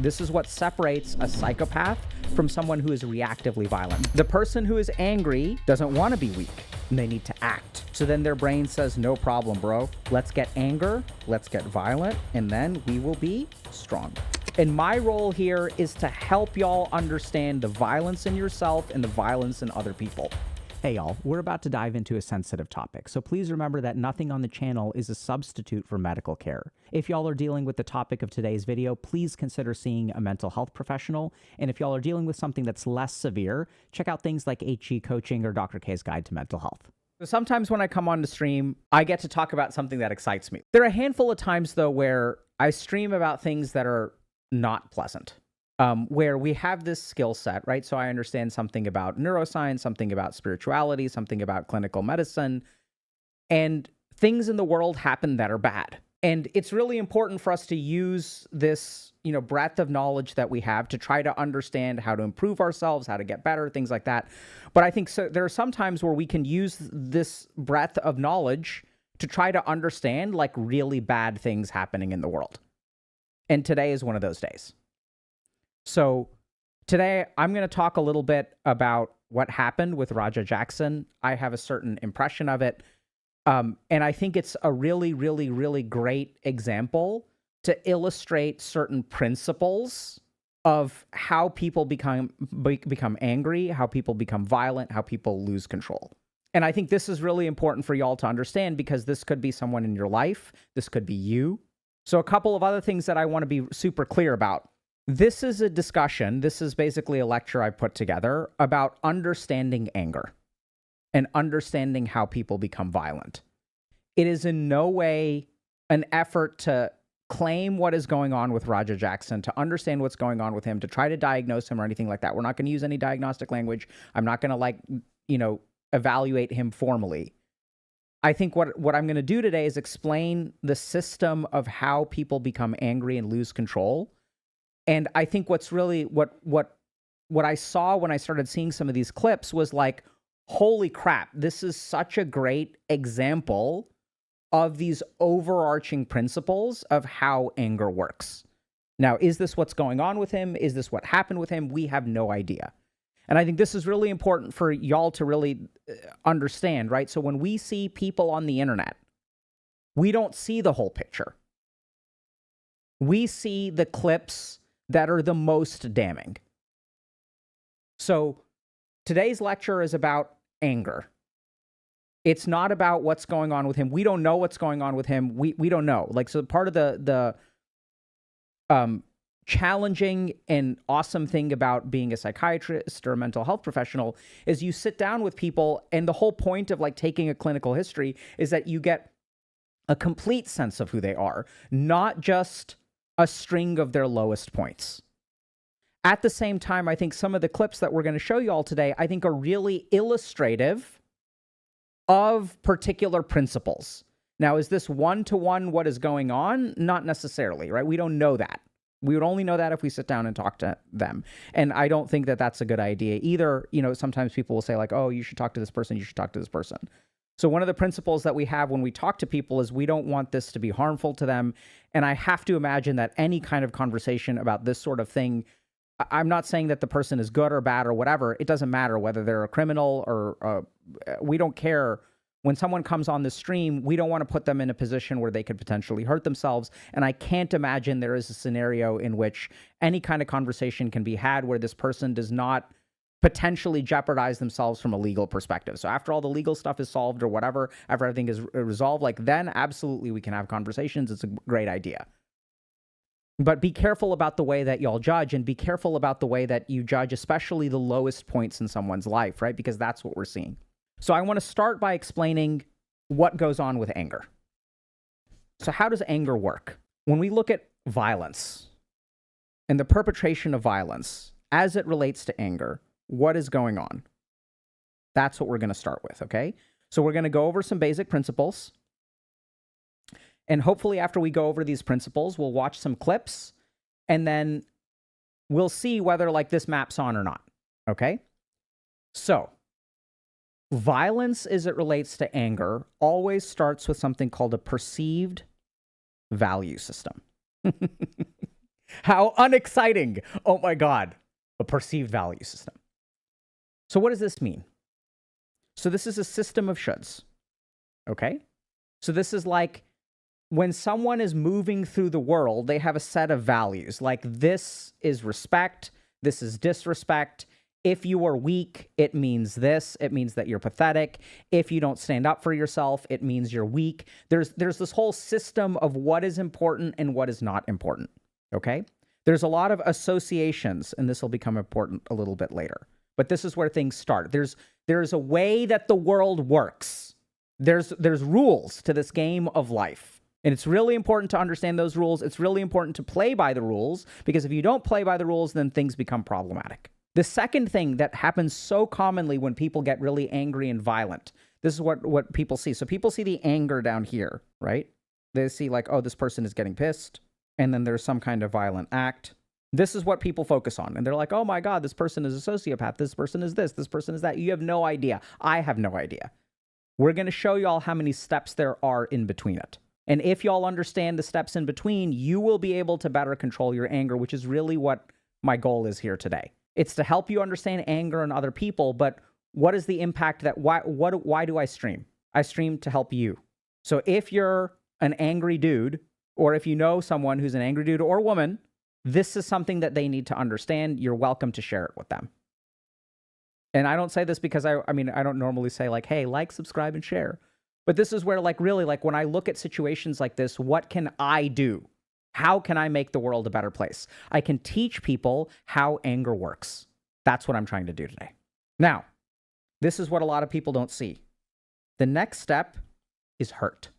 This is what separates a psychopath from someone who is reactively violent. The person who is angry doesn't want to be weak, and they need to act. So then their brain says, no problem, bro. Let's get anger, let's get violent, and then we will be strong. And my role here is to help y'all understand the violence in yourself and the violence in other people. Hey y'all, we're about to dive into a sensitive topic, so please remember that nothing on the channel is a substitute for medical care. If y'all are dealing with the topic of today's video, please consider seeing a mental health professional, and if y'all are dealing with something that's less severe, check out things like HG Coaching or Dr. K's Guide to Mental Health. So sometimes when I come on the stream, I get to talk about something that excites me. There are a handful of times, though, where I stream about things that are not pleasant. Where we have this skill set, right? So I understand something about neuroscience, something about spirituality, something about clinical medicine, and things in the world happen that are bad. And it's really important for us to use this, breadth of knowledge that we have to try to understand how to improve ourselves, how to get better, things like that. But I think there are some times where we can use this breadth of knowledge to try to understand like really bad things happening in the world. And today is one of those days. So today I'm going to talk a little bit about what happened with Raja Jackson. I have a certain impression of it. And I think it's a really, really, really great example to illustrate certain principles of how people become angry, how people become violent, how people lose control. And I think this is really important for y'all to understand because this could be someone in your life. This could be you. So a couple of other things that I want to be super clear about. This is a discussion, this is basically a lecture I put together about understanding anger and understanding how people become violent. It is in no way an effort to claim what is going on with Raja Jackson, to understand what's going on with him, to try to diagnose him or anything like that. We're not going to use any diagnostic language. I'm not going to evaluate him formally. I think what I'm going to do today is explain the system of how people become angry and lose control. And I think what's really what I saw when I started seeing some of these clips was like, holy crap, this is such a great example of these overarching principles of how anger works. Now, is this what's going on with him? Is this what happened with him? We have no idea. And I think this is really important for y'all to really understand, right? So when we see people on the internet, we don't see the whole picture. We see the clips that are the most damning. So today's lecture is about anger. It's not about what's going on with him. We don't know what's going on with him. We don't know. Like, so part of the challenging and awesome thing about being a psychiatrist or a mental health professional is you sit down with people, and the whole point of like taking a clinical history is that you get a complete sense of who they are, not just a string of their lowest points. At the same time, I think some of the clips that we're going to show you all today, I think are really illustrative of particular principles. Now, is this one-to-one what is going on? Not necessarily, right? We don't know that. We would only know that if we sit down and talk to them. And I don't think that that's a good idea either. Sometimes people will say like, oh, you should talk to this person, you should talk to this person. So one of the principles that we have when we talk to people is we don't want this to be harmful to them. And I have to imagine that any kind of conversation about this sort of thing, I'm not saying that the person is good or bad or whatever. It doesn't matter whether they're a criminal or we don't care. When someone comes on the stream, we don't want to put them in a position where they could potentially hurt themselves. And I can't imagine there is a scenario in which any kind of conversation can be had where this person does not potentially jeopardize themselves from a legal perspective. So after all the legal stuff is solved or whatever, after everything is resolved, like then absolutely we can have conversations. It's a great idea. But be careful about the way that y'all judge, and be careful about the way that you judge, especially the lowest points in someone's life, right? Because that's what we're seeing. So I want to start by explaining what goes on with anger. So how does anger work? When we look at violence and the perpetration of violence as it relates to anger, what is going on? That's what we're going to start with, okay? So we're going to go over some basic principles. And hopefully after we go over these principles, we'll watch some clips and then we'll see whether like this maps on or not, okay? So violence as it relates to anger always starts with something called a perceived value system. How unexciting. Oh my God. A perceived value system. So what does this mean? So this is a system of shoulds. Okay? So this is like when someone is moving through the world, they have a set of values. Like this is respect, this is disrespect. If you are weak, it means this. It means that you're pathetic. If you don't stand up for yourself, it means you're weak. There's this whole system of what is important and what is not important. Okay? There's a lot of associations, and this will become important a little bit later. But this is where things start. There's a way that the world works. There's rules to this game of life. And it's really important to understand those rules. It's really important to play by the rules, because if you don't play by the rules, then things become problematic. The second thing that happens so commonly when people get really angry and violent, this is what people see. So people see the anger down here, right? They see like, oh, this person is getting pissed, and then there's some kind of violent act. This is what people focus on. And they're like, oh my God, this person is a sociopath. This person is this person is that. You have no idea. I have no idea. We're going to show you all how many steps there are in between it. And if y'all understand the steps in between, you will be able to better control your anger, which is really what my goal is here today. It's to help you understand anger in other people, but what is the impact that, why do I stream? I stream to help you. So if you're an angry dude, or if you know someone who's an angry dude or woman, this is something that they need to understand. You're welcome to share it with them. And I don't say this because I don't normally say like, hey, like, subscribe, and share. But this is where like really like when I look at situations like this, what can I do? How can I make the world a better place? I can teach people how anger works. That's what I'm trying to do today. Now, this is what a lot of people don't see. The next step is hurt.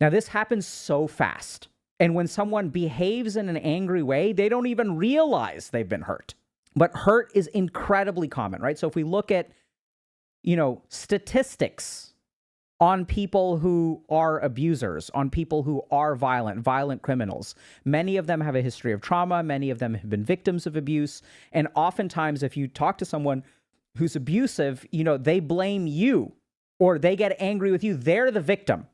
Now, this happens so fast. And when someone behaves in an angry way, they don't even realize they've been hurt. But hurt is incredibly common, right? So if we look at, statistics on people who are abusers, on people who are violent criminals. Many of them have a history of trauma. Many of them have been victims of abuse. And oftentimes, if you talk to someone who's abusive, they blame you or they get angry with you. They're the victim.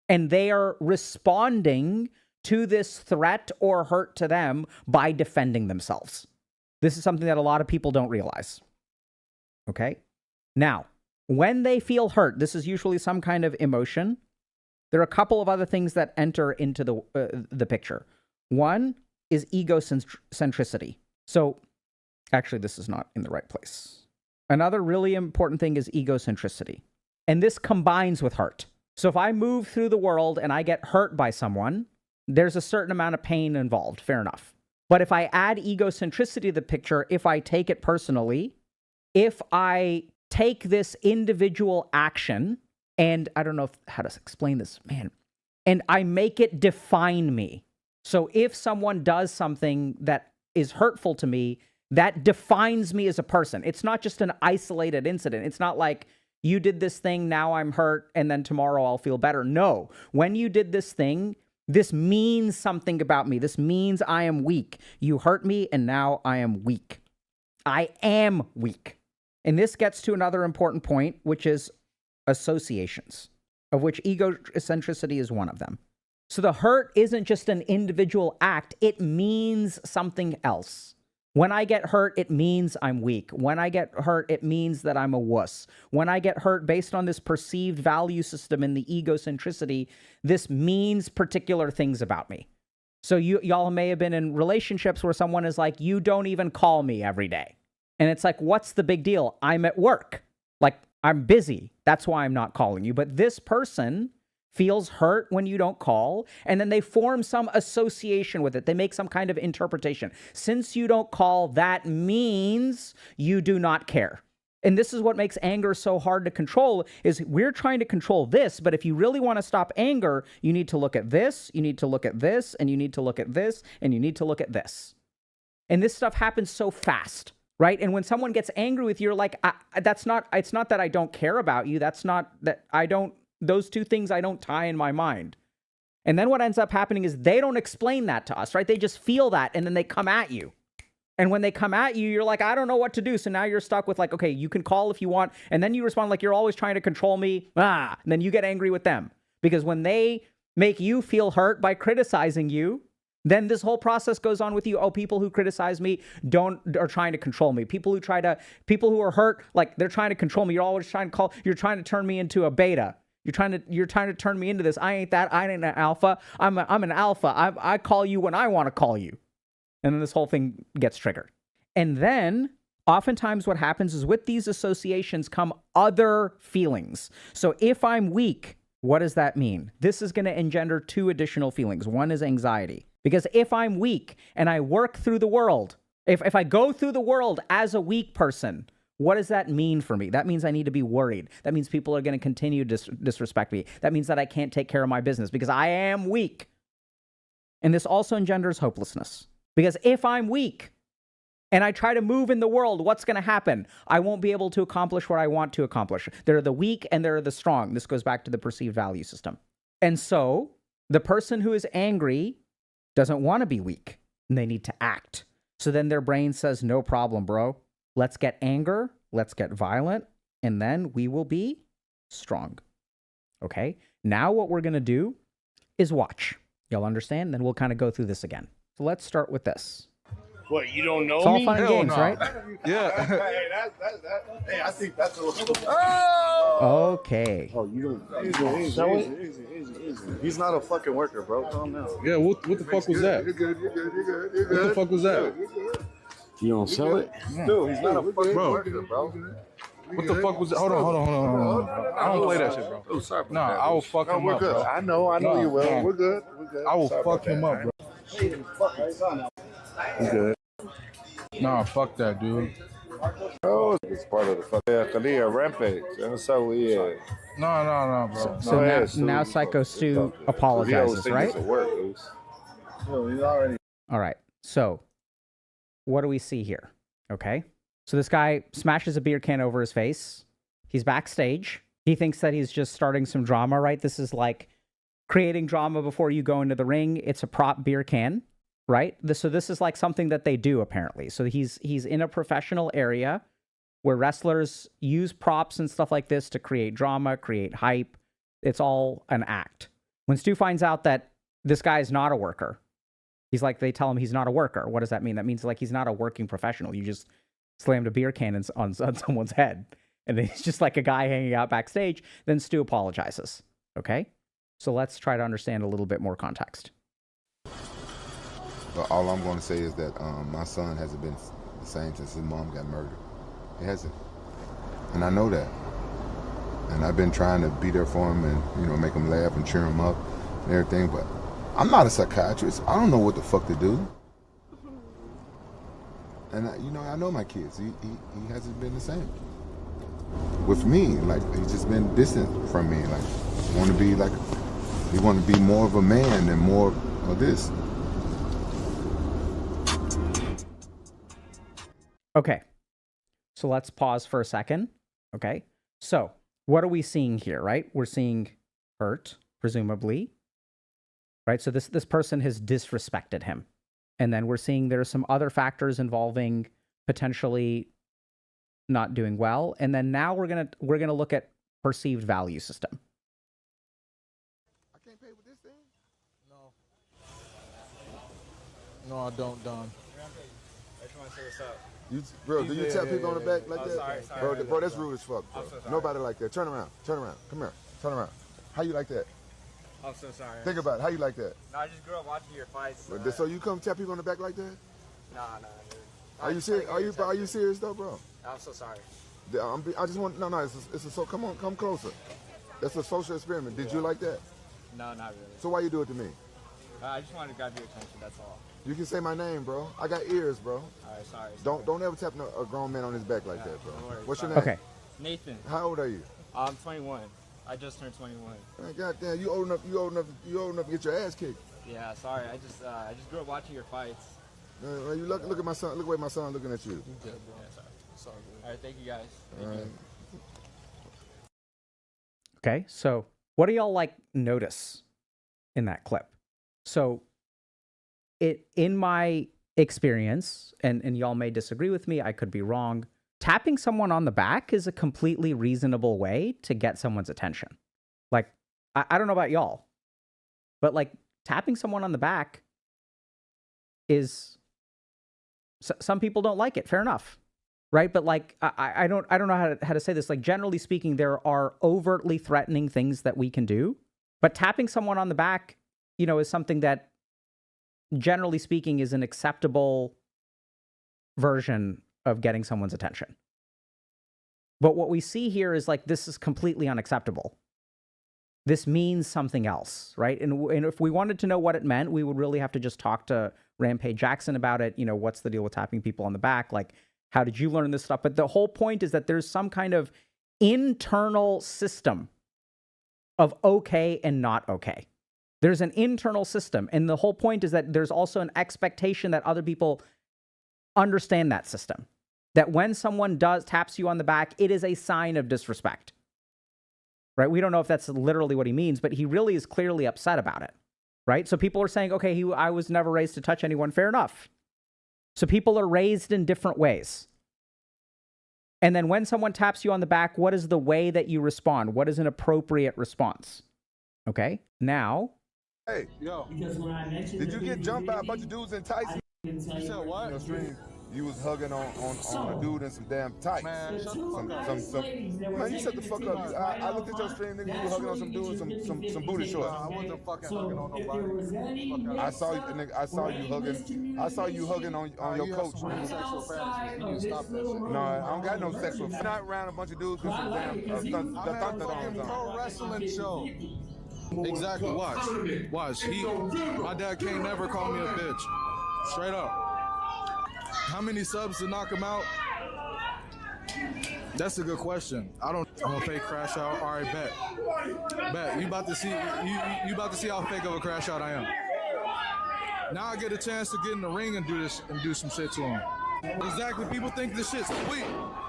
And they are responding to this threat or hurt to them by defending themselves. This is something that a lot of people don't realize. Okay? Now, when they feel hurt, this is usually some kind of emotion. There are a couple of other things that enter into the picture. One is egocentricity. So, actually, this is not in the right place. Another really important thing is egocentricity. And this combines with hurt. So if I move through the world and I get hurt by someone, there's a certain amount of pain involved. Fair enough. But if I add egocentricity to the picture, if I take it personally, if I take this individual action, and I don't know how to explain this, man, and I make it define me. So if someone does something that is hurtful to me, that defines me as a person. It's not just an isolated incident. It's not like you did this thing, now I'm hurt, and then tomorrow I'll feel better. No, when you did this thing, this means something about me. This means I am weak. You hurt me, and now I am weak. I am weak. And this gets to another important point, which is associations, of which egocentricity is one of them. So the hurt isn't just an individual act. It means something else. When I get hurt, it means I'm weak. When I get hurt, it means that I'm a wuss. When I get hurt based on this perceived value system and the egocentricity, this means particular things about me. So y'all may have been in relationships where someone is like, you don't even call me every day. And it's like, what's the big deal? I'm at work. Like, I'm busy. That's why I'm not calling you. But this person feels hurt when you don't call, and then they form some association with it. They make some kind of interpretation. Since you don't call, that means you do not care. And this is what makes anger so hard to control, is we're trying to control this, but if you really want to stop anger, you need to look at this, you need to look at this, and you need to look at this, and you need to look at this. And this stuff happens so fast. Right? And when someone gets angry with you, you're like, it's not that I don't care about you. That's not that those two things I don't tie in my mind. And then what ends up happening is they don't explain that to us, right? They just feel that, and then they come at you. And when they come at you, you're like, I don't know what to do. So now you're stuck with like, okay, you can call if you want. And then you respond like, you're always trying to control me. And then you get angry with them. Because when they make you feel hurt by criticizing you, Then this whole process goes on with you. Oh, people who criticize me are trying to control me. People who are hurt, like they're trying to control me. You're always you're trying to turn me into a beta. You're trying to turn me into this. I ain't that. I ain't an alpha. I'm an alpha. I call you when I want to call you. And then this whole thing gets triggered. And then oftentimes what happens is with these associations come other feelings. So if I'm weak, what does that mean? This is going to engender two additional feelings. One is anxiety. Because if I'm weak and I work through the world, if I go through the world as a weak person, what does that mean for me? That means I need to be worried. That means people are going to continue to disrespect me. That means that I can't take care of my business because I am weak. And this also engenders hopelessness. Because if I'm weak and I try to move in the world, what's going to happen? I won't be able to accomplish what I want to accomplish. There are the weak and there are the strong. This goes back to the perceived value system. And so the person who is angry doesn't want to be weak and they need to act. So then their brain says, no problem, bro. Let's get anger, let's get violent, and then we will be strong. Okay? Now what we're going to do is watch. Y'all understand? Then we'll kind of go through this again. So let's start with this. What, you don't know it's all me? fun and games, right? Yeah. Hey, I think that's a little... Okay. Oh, you don't... Easy. He's not a fucking worker, bro. Calm down. Yeah, what the fuck was that? You're good. What the fuck was that? You don't sell it? Dude, he's not a fucking worker, bro. What the fuck was that? Hold on. I don't play that shit, bro. Oh, sorry. Nah, I will fuck him we're up, good. bro. I know you will. Nah. We're good. I will fuck him up, bro. We're good. Nah, fuck that, dude. Oh, it's part of the fucking rampage. That's how we No, bro. So now Psycho Stu apologizes, right? All right. So what do we see here? Okay. So this guy smashes a beer can over his face. He's backstage. He thinks that he's just starting some drama, right? This is like creating drama before you go into the ring. It's a prop beer can, right? So this is like something that they do apparently. So he's in a professional area where wrestlers use props and stuff like this to create drama, create hype. It's all an act. When Stu finds out that this guy is not a worker, he's like, they tell him he's not a worker. What does that mean? That means like he's not a working professional. You just slammed a beer can on someone's head. And it's just like a guy hanging out backstage. Then Stu apologizes. Okay? So let's try to understand a little bit more context. But all I'm going to say is that my son hasn't been the same since his mom got murdered. It hasn't. And I know that. And I've been trying to be there for him and, make him laugh and cheer him up and everything. But I'm not a psychiatrist. I don't know what the fuck to do. And, I know my kids. He hasn't been the same. With me, like, he's just been distant from me. Like, he want to be more of a man and more of this. Okay. So let's pause for a second. Okay. So what are we seeing here, right? We're seeing hurt, presumably. Right? So this person has disrespected him. And then we're seeing there's some other factors involving potentially not doing well. And then now we're gonna look at perceived value system. I can't pay with this thing? No, I don't, Don. I just want to say what's up. Do you tap people on the back like that? Sorry. Bro, that's rude as fuck, bro. I'm so sorry. Nobody like that. Turn around. Come here. Turn around. How you like that? I'm so sorry. Think about it. How you like that? No, I just grew up watching your fights. So you come tap people on the back like that? Nah, dude. Are you serious? Are you serious though, bro? I'm so sorry. I just want come on, come closer. That's a social experiment. Did you like that? No, not really. So why you do it to me? I just wanted to grab your attention, that's all. You can say my name, bro. I got ears, bro. All right, sorry. Don't ever tap a grown man on his back like that, bro. No worries. What's your name? Okay. Nathan. How old are you? I'm 21. I just turned 21. Man, goddamn, you old enough to get your ass kicked. Yeah, sorry. I just grew up watching your fights. You look at my son. Look the way my son looking at you. Yeah, sorry. Sorry. All right, thank you guys. Thank you. Okay. So what do y'all notice in that clip? So in my experience, and y'all may disagree with me, I could be wrong, tapping someone on the back is a completely reasonable way to get someone's attention. Like, I don't know about y'all, but tapping someone on the back is some people don't like it. Fair enough. Right. But like, I don't know how to say this. Like, generally speaking, there are overtly threatening things that we can do, but tapping someone on the back, you know, is something that generally speaking is an acceptable version of getting someone's attention. But what we see here is like, this is completely unacceptable. This means something else, right? And if we wanted to know what it meant, we would really have to just talk to Rampage Jackson about it. You know, what's the deal with tapping people on the back? Like, how did you learn this stuff? But the whole point is that there's some kind of internal system of okay and not okay. There's an internal system. And the whole point is that there's also an expectation that other people understand that system. That when someone taps you on the back, it is a sign of disrespect. Right? We don't know if that's literally what he means, but he really is clearly upset about it. Right? So people are saying, okay, I was never raised to touch anyone. Fair enough. So people are raised in different ways. And then when someone taps you on the back, what is the way that you respond? What is an appropriate response? Okay? Now. Hey, yo. Did you get jumped by a bunch of dudes in tights? You said what? Your stream, you was hugging on a dude in some damn tights. Man, shut the fuck up. Man, you shut the fuck up. I looked at your stream, nigga. You was hugging on some dude in some booty shorts. I wasn't fucking hugging on nobody. I saw you, nigga. I saw you hugging on your coach. Sexual fantasy. You need to stop that shit. No, I don't got no sexual. Not around a bunch of dudes with some damn I'm at a fucking pro wrestling show. Exactly. Watch. My dad can't never call me a bitch. Straight up. How many subs to knock him out? That's a good question. I'm gonna fake crash out. All right, bet. You about to see how fake of a crash out I am. Now I get a chance to get in the ring and do some shit to him. Exactly. People think this shit's sweet.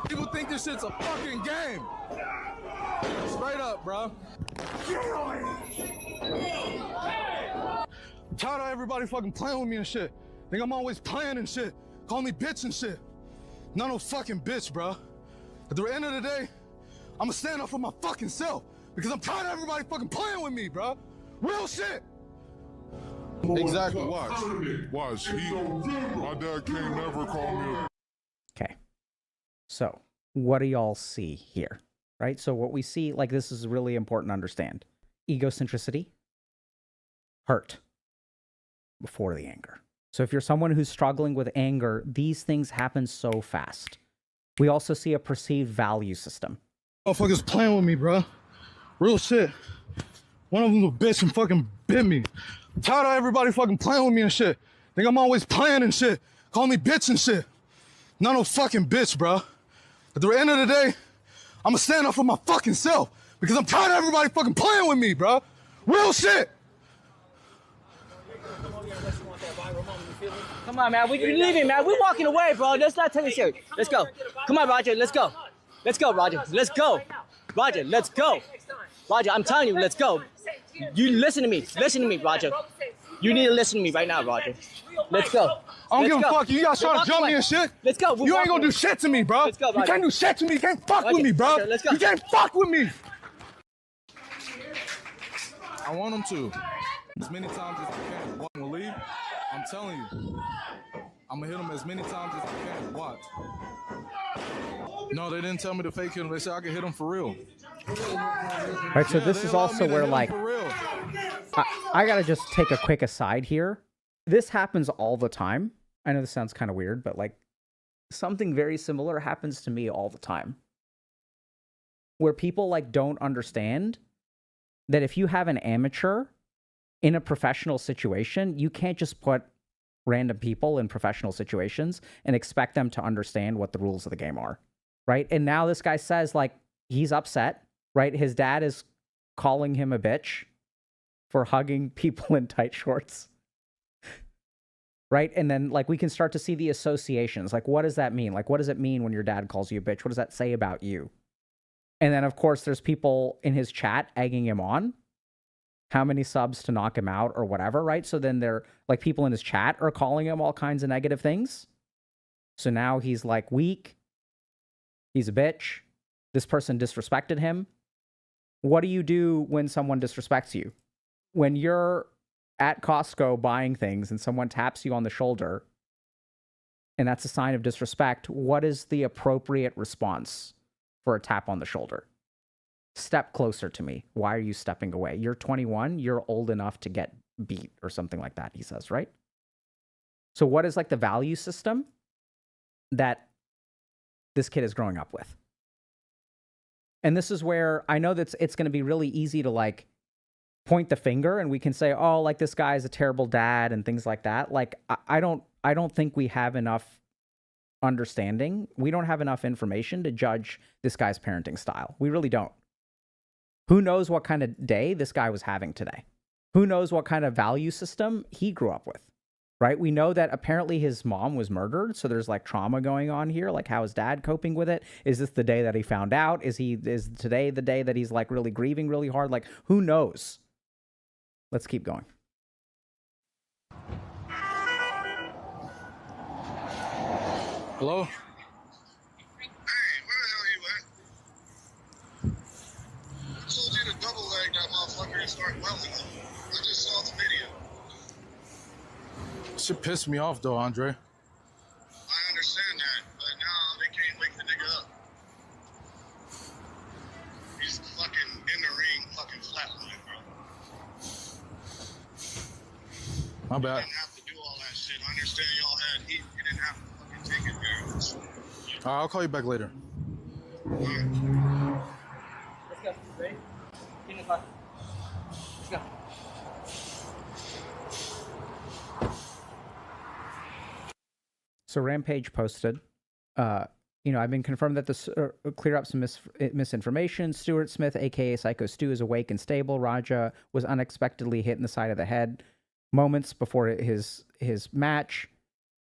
People think this shit's a fucking game. Straight up, bro. Tired of everybody fucking playing with me and shit. Think I'm always playing and shit. Call me bitch and shit. Not no fucking bitch, bro. At the end of the day, I'ma stand up for my fucking self because I'm tired of everybody fucking playing with me, bro. Real shit. Exactly. Watch. My dad can't never call me a... Okay. So what do y'all see here? Right? So what we see, like, this is really important to understand. Egocentricity, hurt before the anger. So if you're someone who's struggling with anger, these things happen so fast. We also see a perceived value system. Motherfuckers playing with me, bro. Real shit. One of them a bitch and fucking bit me. I'm tired of everybody fucking playing with me and shit. Think I'm always playing and shit. Call me bitch and shit. Not no fucking bitch, bro. At the end of the day, I'ma stand up for my fucking self because I'm tired of everybody fucking playing with me, bro. Real shit. Come on, man. We're leaving, man. We're walking away, bro. Let's not take it serious. Let's go. Come on, Roger. Let's go. Let's go, Roger. Let's go. Roger, let's go. Roger, I'm telling you, let's go. You listen to me. Listen to me, Roger. You need to listen to me right now, Roger. Let's go. I don't give a fuck. You guys trying to jump me and shit? Let's go. You ain't gonna do shit to me, bro. Let's go, you can't do shit to me. You can't fuck with me, bro. Let's go. You can't fuck with me. I want him to. As many times as I can. One will leave. I'm telling you. I'm gonna hit him as many times as I can. Watch. No, they didn't tell me to fake hit him. They said I could hit him for real. Right, so this is also where, like, I gotta just take a quick aside here. This happens all the time. I know this sounds kind of weird, but like, something very similar happens to me all the time. Where people like don't understand that if you have an amateur in a professional situation, you can't just put random people in professional situations and expect them to understand what the rules of the game are, right? And now this guy says, like, he's upset, right? His dad is calling him a bitch for hugging people in tight shorts, right? And then, like, we can start to see the associations. Like, what does that mean? Like, what does it mean when your dad calls you a bitch? What does that say about you? And then, of course, there's people in his chat egging him on. How many subs to knock him out or whatever, right? So then they're, like, people in his chat are calling him all kinds of negative things. So now he's, like, weak. He's a bitch. This person disrespected him. What do you do when someone disrespects you? When you're at Costco buying things and someone taps you on the shoulder and that's a sign of disrespect, what is the appropriate response for a tap on the shoulder? Step closer to me. Why are you stepping away? You're 21. You're old enough to get beat or something like that, he says, right? So what is like the value system that this kid is growing up with? And this is where I know that it's going to be really easy to like point the finger and we can say, oh, like this guy is a terrible dad and things like that. Like, I don't think we have enough understanding. We don't have enough information to judge this guy's parenting style. We really don't. Who knows what kind of day this guy was having today? Who knows what kind of value system he grew up with, right? We know that apparently his mom was murdered, so there's like trauma going on here. Like, how is dad coping with it? Is this the day that he found out? Is today the day that he's like really grieving really hard? Like, who knows? Let's keep going. Hello? Hey, where the hell are you at? I told you to double leg that motherfucker and start welding him. I just saw the video. Shit pissed me off though, Andre. I understand that, but now they can't wake the nigga up. He's fucking in the ring, fucking flatline, bro. My You bad. didn't have to do all that shit. I understand y'all had heat. You didn't have to fucking take it there. All right, I'll call you back later. Let's go. Ready? Get in the car. Let's go. So Rampage posted, I've been confirmed that this clear up some misinformation. Stuart Smith, a.k.a. Psycho Stu, is awake and stable. Raja was unexpectedly hit in the side of the head moments before his match.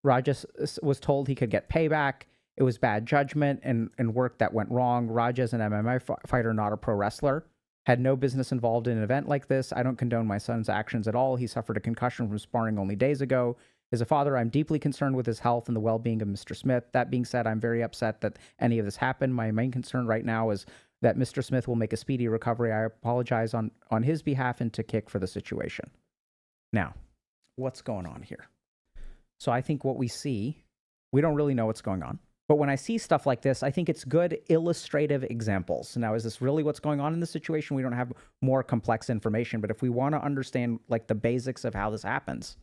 Raja was told he could get payback. It was bad judgment and work that went wrong. Raja is an MMA fighter, not a pro wrestler. Had no business involved in an event like this. I don't condone my son's actions at all. He suffered a concussion from sparring only days ago. As a father, I'm deeply concerned with his health and the well-being of Mr. Smith. That being said, I'm very upset that any of this happened. My main concern right now is that Mr. Smith will make a speedy recovery. I apologize on his behalf and to Kick for the situation. Now, what's going on here? So I think what we see, we don't really know what's going on. But when I see stuff like this, I think it's good illustrative examples. Now, is this really what's going on in the situation? We don't have more complex information, but if we want to understand like the basics of how this happens,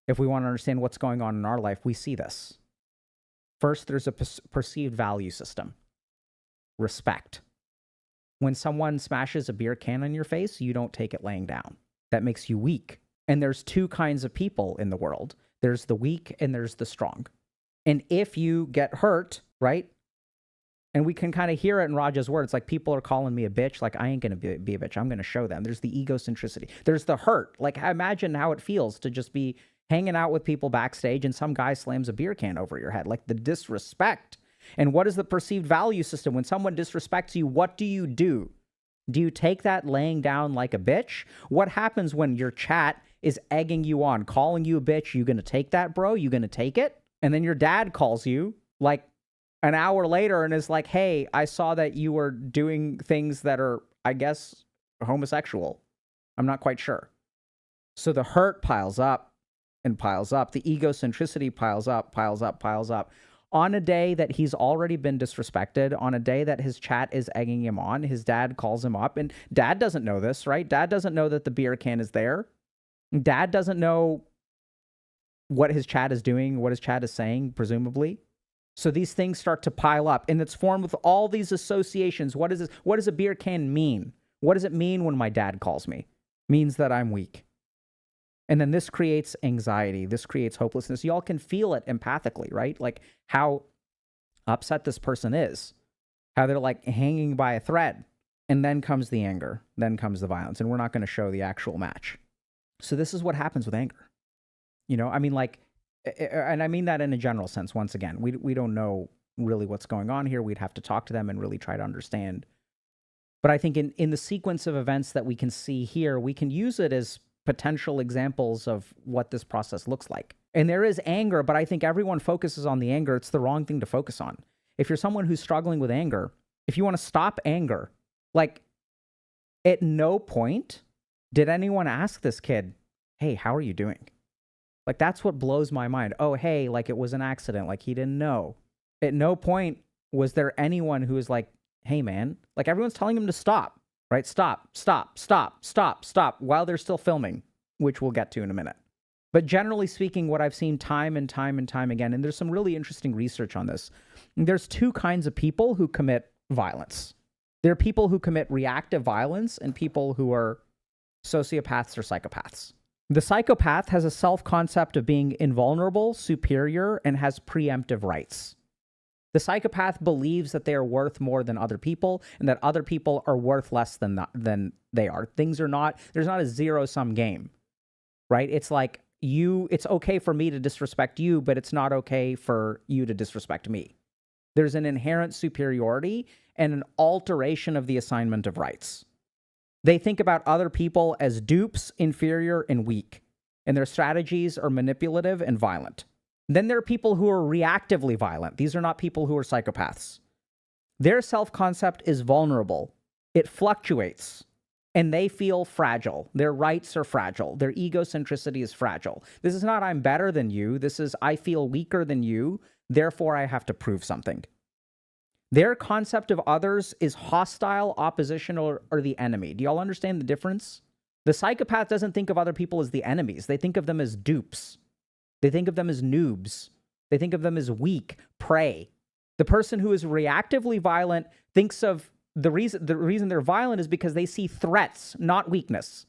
if we want to understand what's going on in our life, we see this. First, there's a perceived value system. Respect. When someone smashes a beer can on your face, you don't take it laying down. That makes you weak. And there's two kinds of people in the world. There's the weak and there's the strong. And if you get hurt, right? And we can kind of hear it in Raja's words, like people are calling me a bitch. Like, I ain't going to be a bitch. I'm going to show them. There's the egocentricity. There's the hurt. Like, imagine how it feels to just be hanging out with people backstage and some guy slams a beer can over your head. Like the disrespect. And what is the perceived value system? When someone disrespects you, what do you do? Do you take that laying down like a bitch? What happens when your chat is egging you on, calling you a bitch? You going to take that, bro? You going to take it? And then your dad calls you like an hour later and is like, hey, I saw that you were doing things that are, I guess, homosexual. I'm not quite sure. So the hurt piles up and piles up. The egocentricity piles up, piles up, piles up. On a day that he's already been disrespected, on a day that his chat is egging him on, his dad calls him up. And dad doesn't know this, right? Dad doesn't know that the beer can is there. Dad doesn't know what his chat is doing, what his chat is saying, presumably. So these things start to pile up, and it's formed with all these associations. What is this? What does a beer can mean? What does it mean when my dad calls me? It means that I'm weak. And then this creates anxiety. This creates hopelessness. Y'all can feel it empathically, right? Like how upset this person is, how they're like hanging by a thread. And then comes the anger. Then comes the violence. And we're not going to show the actual match. So this is what happens with anger. You know, I mean, like, and I mean that in a general sense. Once again, we don't know really what's going on here. We'd have to talk to them and really try to understand. But I think in the sequence of events that we can see here, we can use it as potential examples of what this process looks like. And there is anger, but I think everyone focuses on the anger. It's the wrong thing to focus on. If you're someone who's struggling with anger, if you want to stop anger, like at no point did anyone ask this kid, hey, how are you doing? Like, that's what blows my mind. Oh, hey, like it was an accident. Like he didn't know. At no point was there anyone who was like, hey, man, like everyone's telling him to stop, right? Stop, stop, stop, stop, stop, while they're still filming, which we'll get to in a minute. But generally speaking, what I've seen time and time and time again, and there's some really interesting research on this, there's two kinds of people who commit violence. There are people who commit reactive violence and people who are sociopaths or psychopaths. The psychopath has a self-concept of being invulnerable, superior, and has preemptive rights. The psychopath believes that they are worth more than other people and that other people are worth less than they are. Things are not, there's not a zero-sum game, right? It's like it's okay for me to disrespect you, but it's not okay for you to disrespect me. There's an inherent superiority and an alteration of the assignment of rights. They think about other people as dupes, inferior, and weak, and their strategies are manipulative and violent. Then there are people who are reactively violent. These are not people who are psychopaths. Their self-concept is vulnerable. It fluctuates, and they feel fragile. Their rights are fragile. Their egocentricity is fragile. This is not I'm better than you. This is I feel weaker than you, therefore I have to prove something. Their concept of others is hostile, oppositional, or the enemy. Do y'all understand the difference? The psychopath doesn't think of other people as the enemies. They think of them as dupes. They think of them as noobs. They think of them as weak, prey. The person who is reactively violent thinks of the reason they're violent is because they see threats, not weakness.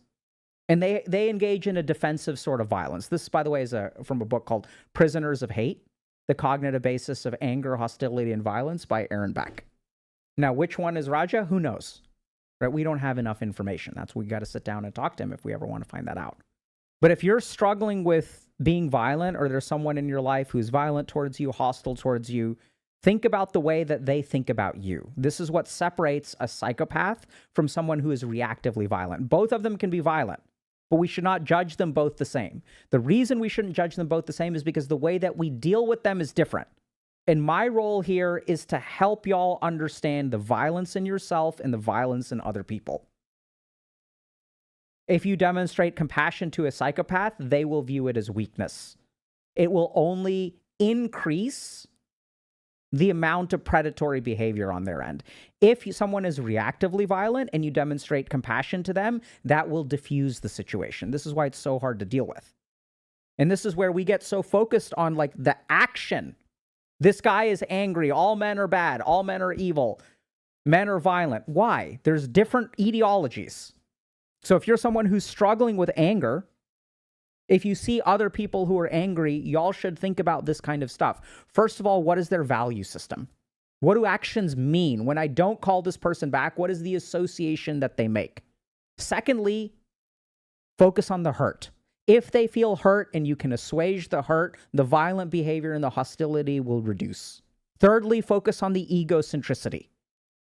And they engage in a defensive sort of violence. This, by the way, is from a book called Prisoners of Hate, The Cognitive Basis of Anger, Hostility, and Violence by Aaron Beck. Now, which one is Raja? Who knows? Right? We don't have enough information. That's why we got to sit down and talk to him if we ever want to find that out. But if you're struggling with being violent, or there's someone in your life who's violent towards you, hostile towards you, think about the way that they think about you. This is what separates a psychopath from someone who is reactively violent. Both of them can be violent, but we should not judge them both the same. The reason we shouldn't judge them both the same is because the way that we deal with them is different. And my role here is to help y'all understand the violence in yourself and the violence in other people. If you demonstrate compassion to a psychopath, they will view it as weakness. It will only increase the amount of predatory behavior on their end. If someone is reactively violent and you demonstrate compassion to them, that will diffuse the situation. This is why it's so hard to deal with. And this is where we get so focused on like the action. This guy is angry. All men are bad. All men are evil. Men are violent. Why? There's different etiologies. So if you're someone who's struggling with anger, if you see other people who are angry, y'all should think about this kind of stuff. First of all, what is their value system? What do actions mean? When I don't call this person back, what is the association that they make? Secondly, focus on the hurt. If they feel hurt and you can assuage the hurt, the violent behavior and the hostility will reduce. Thirdly, focus on the egocentricity.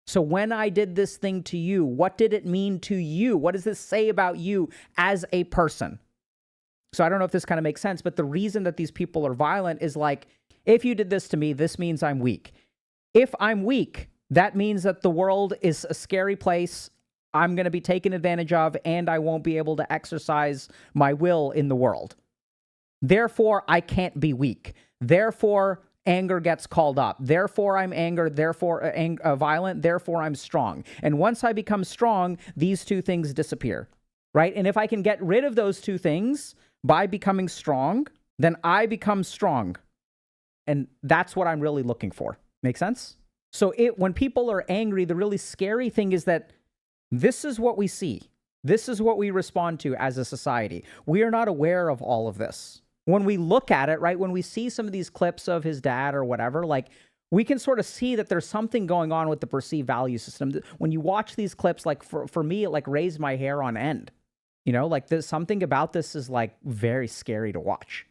So when I did this thing to you, what did it mean to you? What does this say about you as a person? So I don't know if this kind of makes sense, but the reason that these people are violent is like, if you did this to me, this means I'm weak. If I'm weak, that means that the world is a scary place. I'm going to be taken advantage of, and I won't be able to exercise my will in the world. Therefore, I can't be weak. Therefore, anger gets called up. Therefore, I'm angered. Therefore, violent. Therefore, I'm strong. And once I become strong, these two things disappear, right? And if I can get rid of those two things by becoming strong, then I become strong. And that's what I'm really looking for. Make sense? So when people are angry, the really scary thing is that this is what we see. This is what we respond to as a society. We are not aware of all of this. When we look at it, right, when we see some of these clips of his dad or whatever, like, we can sort of see that there's something going on with the perceived value system. When you watch these clips, like, for me, it, like, raised my hair on end. You know, like, there's something about this is, like, very scary to watch.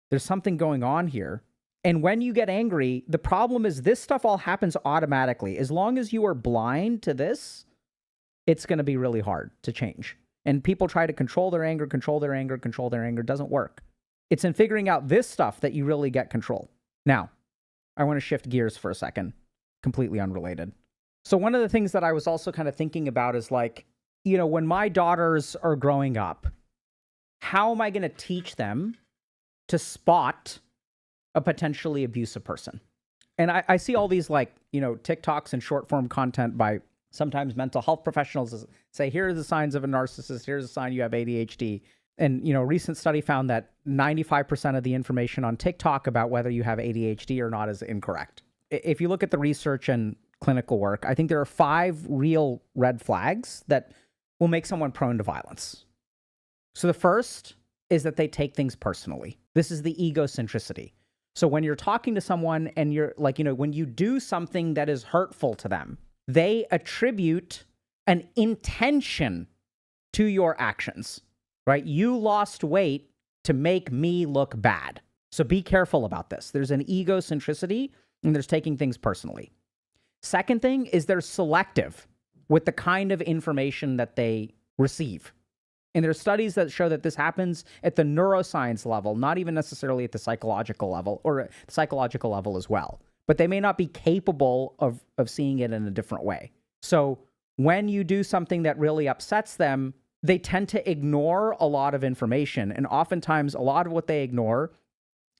There's something going on here. And when you get angry, the problem is this stuff all happens automatically. As long as you are blind to this, it's going to be really hard to change. And people try to control their anger, control their anger, control their anger. It doesn't work. It's in figuring out this stuff that you really get control. Now, I want to shift gears for a second, completely unrelated. So one of the things that I was also kind of thinking about is, like, you know, when my daughters are growing up, how am I going to teach them to spot a potentially abusive person? And I see all these like, TikToks and short form content by sometimes mental health professionals say, here are the signs of a narcissist. Here's a sign you have ADHD. And, a recent study found that 95% of the information on TikTok about whether you have ADHD or not is incorrect. If you look at the research and clinical work, I think there are 5 real red flags that will make someone prone to violence. So the first is that they take things personally. This is the egocentricity. So when you're talking to someone and you're like, when you do something that is hurtful to them, they attribute an intention to your actions, right? You lost weight to make me look bad. So be careful about this. There's an egocentricity and there's taking things personally. Second thing is they're selective with the kind of information that they receive. And there are studies that show that this happens at the neuroscience level, not even necessarily at the psychological level, or the psychological level as well. But they may not be capable of seeing it in a different way. So when you do something that really upsets them, they tend to ignore a lot of information. And oftentimes, a lot of what they ignore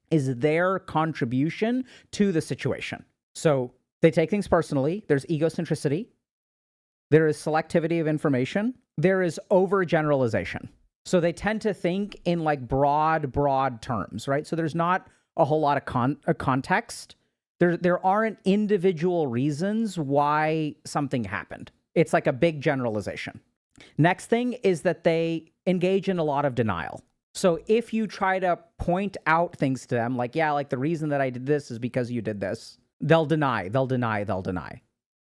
is their contribution to the situation. So they take things personally. There's egocentricity. There is selectivity of information. There is overgeneralization. So they tend to think in like broad terms, right? So there's not a whole lot of context. There aren't individual reasons why something happened. It's like a big generalization. Next thing is that they engage in a lot of denial. So if you try to point out things to them, like, yeah, like the reason that I did this is because you did this, they'll deny.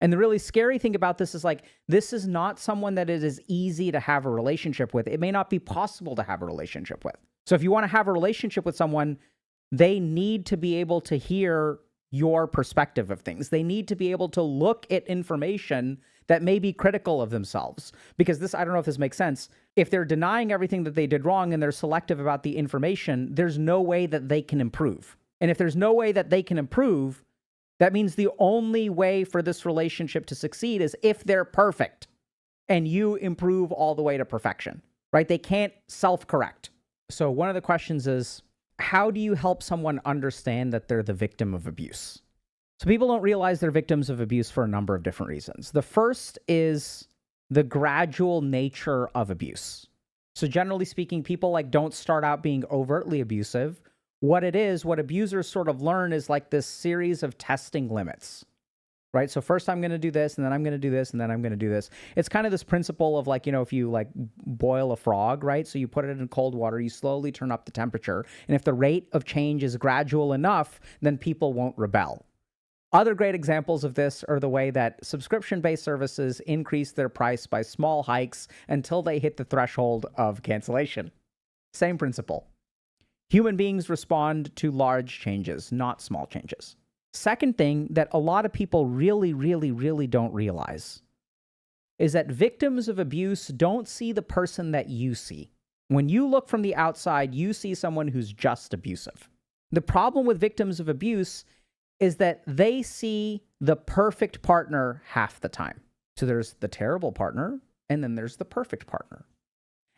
And the really scary thing about this is like, this is not someone that it is easy to have a relationship with. It may not be possible to have a relationship with. So if you want to have a relationship with someone, they need to be able to hear your perspective of things. They need to be able to look at information that may be critical of themselves. Because this, I don't know if this makes sense. If they're denying everything that they did wrong and they're selective about the information, there's no way that they can improve. And if there's no way that they can improve, that means the only way for this relationship to succeed is if they're perfect and you improve all the way to perfection, right? They can't self-correct. So one of the questions is, how do you help someone understand that they're the victim of abuse? So people don't realize they're victims of abuse for a number of different reasons. The first is the gradual nature of abuse. So generally speaking, people like don't start out being overtly abusive. What abusers sort of learn is like this series of testing limits, right? So first I'm going to do this, and then I'm going to do this, and then I'm going to do this. It's kind of this principle of like, if you like boil a frog, right? So you put it in cold water, you slowly turn up the temperature. And if the rate of change is gradual enough, then people won't rebel. Other great examples of this are the way that subscription-based services increase their price by small hikes until they hit the threshold of cancellation. Same principle. Human beings respond to large changes, not small changes. Second thing that a lot of people really don't realize is that victims of abuse don't see the person that you see. When you look from the outside, you see someone who's just abusive. The problem with victims of abuse is that they see the perfect partner half the time. So there's the terrible partner, and then there's the perfect partner.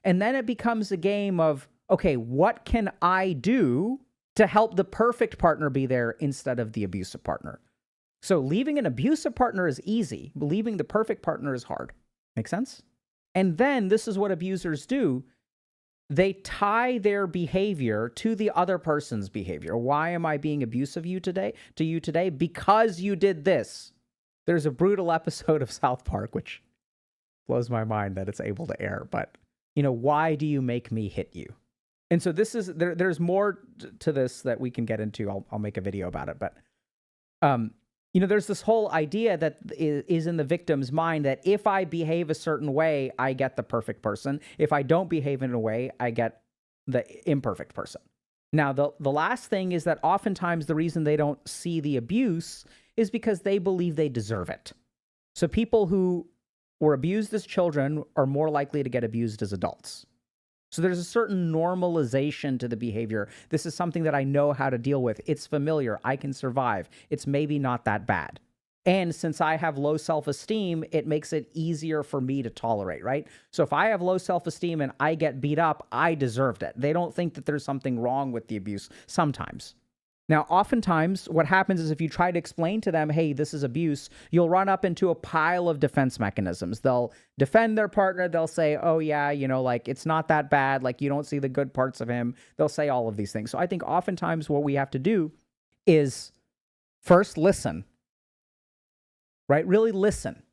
And then it becomes a game of, okay, what can I do to help the perfect partner be there instead of the abusive partner? So leaving an abusive partner is easy, but leaving the perfect partner is hard. Make sense? And then this is what abusers do. They tie their behavior to the other person's behavior. Why am I being abusive to you today? Because you did this. There's a brutal episode of South Park, which blows my mind that it's able to air, but why do you make me hit you? And so this is there's more to this that we can get into. I'll make a video about it, but there's this whole idea that is in the victim's mind that if I behave a certain way, I get the perfect person. If I don't behave in a way, I get the imperfect person. Now, the last thing is that oftentimes the reason they don't see the abuse is because they believe they deserve it. So people who were abused as children are more likely to get abused as adults. So there's a certain normalization to the behavior. This is something that I know how to deal with. It's familiar. I can survive. It's maybe not that bad. And since I have low self-esteem, it makes it easier for me to tolerate, right? So if I have low self-esteem and I get beat up, I deserved it. They don't think that there's something wrong with the abuse sometimes. Now, oftentimes, what happens is if you try to explain to them, hey, this is abuse, you'll run up into a pile of defense mechanisms. They'll defend their partner. They'll say, oh, yeah, you know, like, it's not that bad. Like, you don't see the good parts of him. They'll say all of these things. So I think oftentimes what we have to do is first listen. Right? Really listen.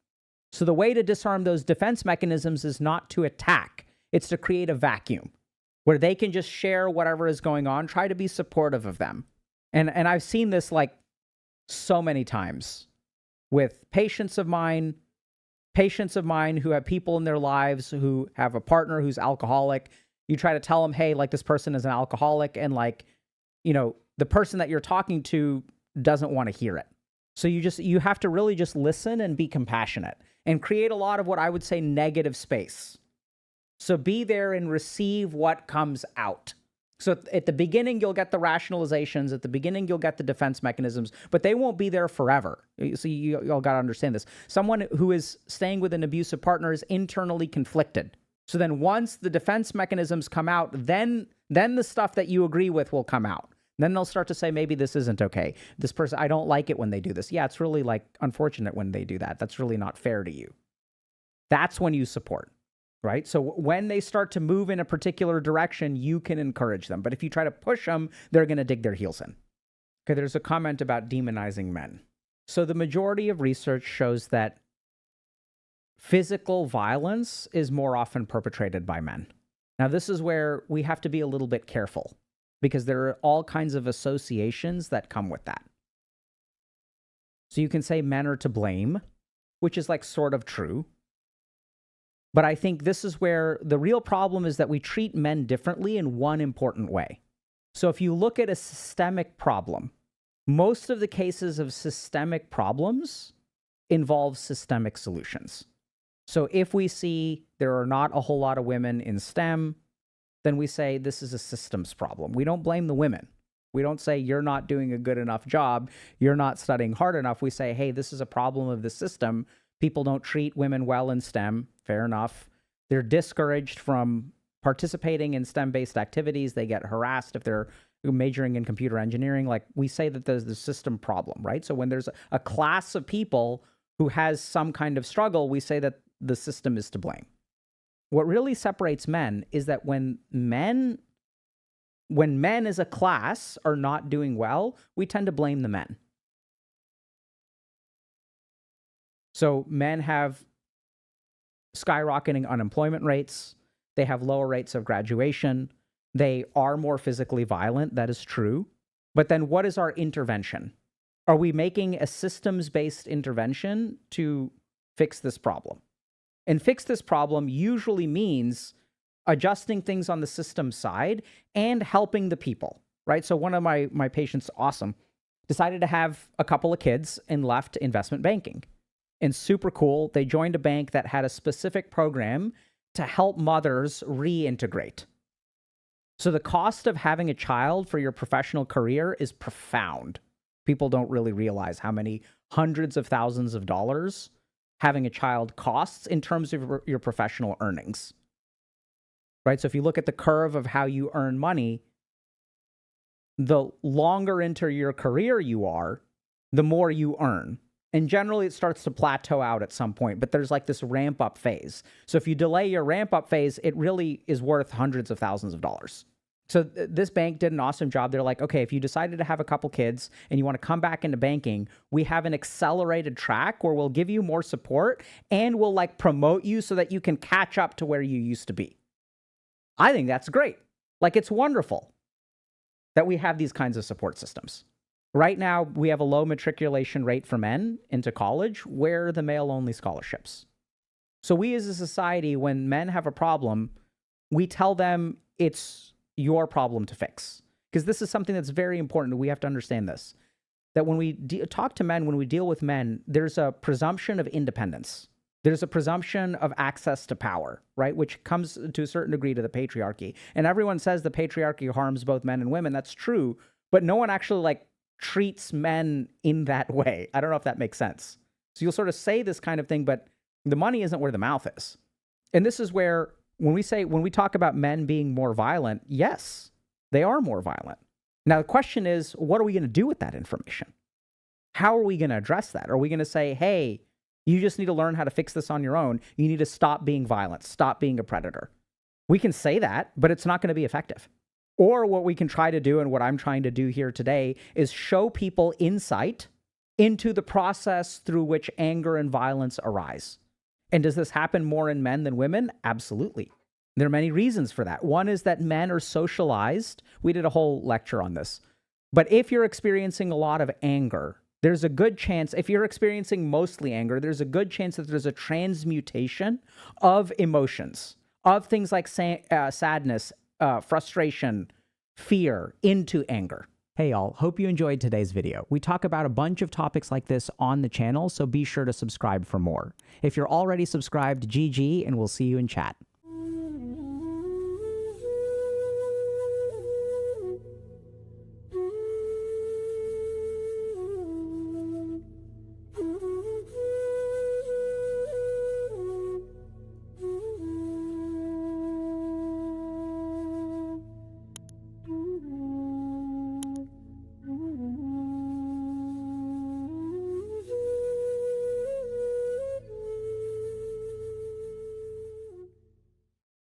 So the way to disarm those defense mechanisms is not to attack. It's to create a vacuum where they can just share whatever is going on. Try to be supportive of them. And I've seen this like so many times with patients of mine who have people in their lives who have a partner who's alcoholic. You try to tell them, hey, like this person is an alcoholic, and like, you know, the person that you're talking to doesn't want to hear it. So you have to really just listen and be compassionate and create a lot of what I would say negative space. So be there and receive what comes out. So at the beginning, you'll get the rationalizations. At the beginning, you'll get the defense mechanisms, but they won't be there forever. So y'all got to understand this. Someone who is staying with an abusive partner is internally conflicted. So then once the defense mechanisms come out, then the stuff that you agree with will come out. Then they'll start to say, maybe this isn't okay. This person, I don't like it when they do this. Yeah, it's really like unfortunate when they do that. That's really not fair to you. That's when you support, right? So when they start to move in a particular direction, you can encourage them. But if you try to push them, they're going to dig their heels in. Okay, there's a comment about demonizing men. So the majority of research shows that physical violence is more often perpetrated by men. Now, this is where we have to be a little bit careful, because there are all kinds of associations that come with that. So you can say men are to blame, which is like sort of true. But I think this is where the real problem is that we treat men differently in one important way. So if you look at a systemic problem, most of the cases of systemic problems involve systemic solutions. So if we see there are not a whole lot of women in STEM, then we say this is a systems problem. We don't blame the women. We don't say you're not doing a good enough job, you're not studying hard enough. We say, hey, this is a problem of the system. People don't treat women well in STEM. Fair enough. They're discouraged from participating in STEM-based activities. They get harassed if they're majoring in computer engineering. Like, we say that there's the system problem, right? So when there's a class of people who has some kind of struggle, we say that the system is to blame. What really separates men is that when men as a class are not doing well, we tend to blame the men. So men have skyrocketing unemployment rates. They have lower rates of graduation. They are more physically violent. That is true. But then what is our intervention? Are we making a systems-based intervention to fix this problem? And fix this problem usually means adjusting things on the system side and helping the people, right? So one of my patients, awesome, decided to have a couple of kids and left investment banking. And super cool, they joined a bank that had a specific program to help mothers reintegrate. So the cost of having a child for your professional career is profound. People don't really realize how many hundreds of thousands of dollars having a child costs in terms of your professional earnings, right? So if you look at the curve of how you earn money, the longer into your career you are, the more you earn. And generally it starts to plateau out at some point, but there's like this ramp up phase. So if you delay your ramp up phase, it really is worth hundreds of thousands of dollars. So this bank did an awesome job. They're like, okay, if you decided to have a couple kids and you want to come back into banking, we have an accelerated track where we'll give you more support and we'll like promote you so that you can catch up to where you used to be. I think that's great. Like, it's wonderful that we have these kinds of support systems. Right now, we have a low matriculation rate for men into college. Where are the male-only scholarships? So we as a society, when men have a problem, we tell them it's your problem to fix. Because this is something that's very important. We have to understand this. That when we talk to men, when we deal with men, there's a presumption of independence. There's a presumption of access to power, right? Which comes to a certain degree to the patriarchy. And everyone says the patriarchy harms both men and women. That's true. But no one actually like treats men in that way. I don't know if that makes sense. So you'll sort of say this kind of thing, but the money isn't where the mouth is. And this is where, when we talk about men being more violent, yes, they are more violent. Now, the question is, what are we going to do with that information? How are we going to address that? Are we going to say, hey, you just need to learn how to fix this on your own. You need to stop being violent, stop being a predator. We can say that, but it's not going to be effective. Or what we can try to do, and what I'm trying to do here today, is show people insight into the process through which anger and violence arise. And does this happen more in men than women? Absolutely. There are many reasons for that. One is that men are socialized. We did a whole lecture on this. But if you're experiencing a lot of anger, there's a good chance, if you're experiencing mostly anger, there's a good chance that there's a transmutation of emotions, of things like sadness, frustration, fear, into anger. Hey y'all, hope you enjoyed today's video. We talk about a bunch of topics like this on the channel, so be sure to subscribe for more. If you're already subscribed, GG, and we'll see you in chat.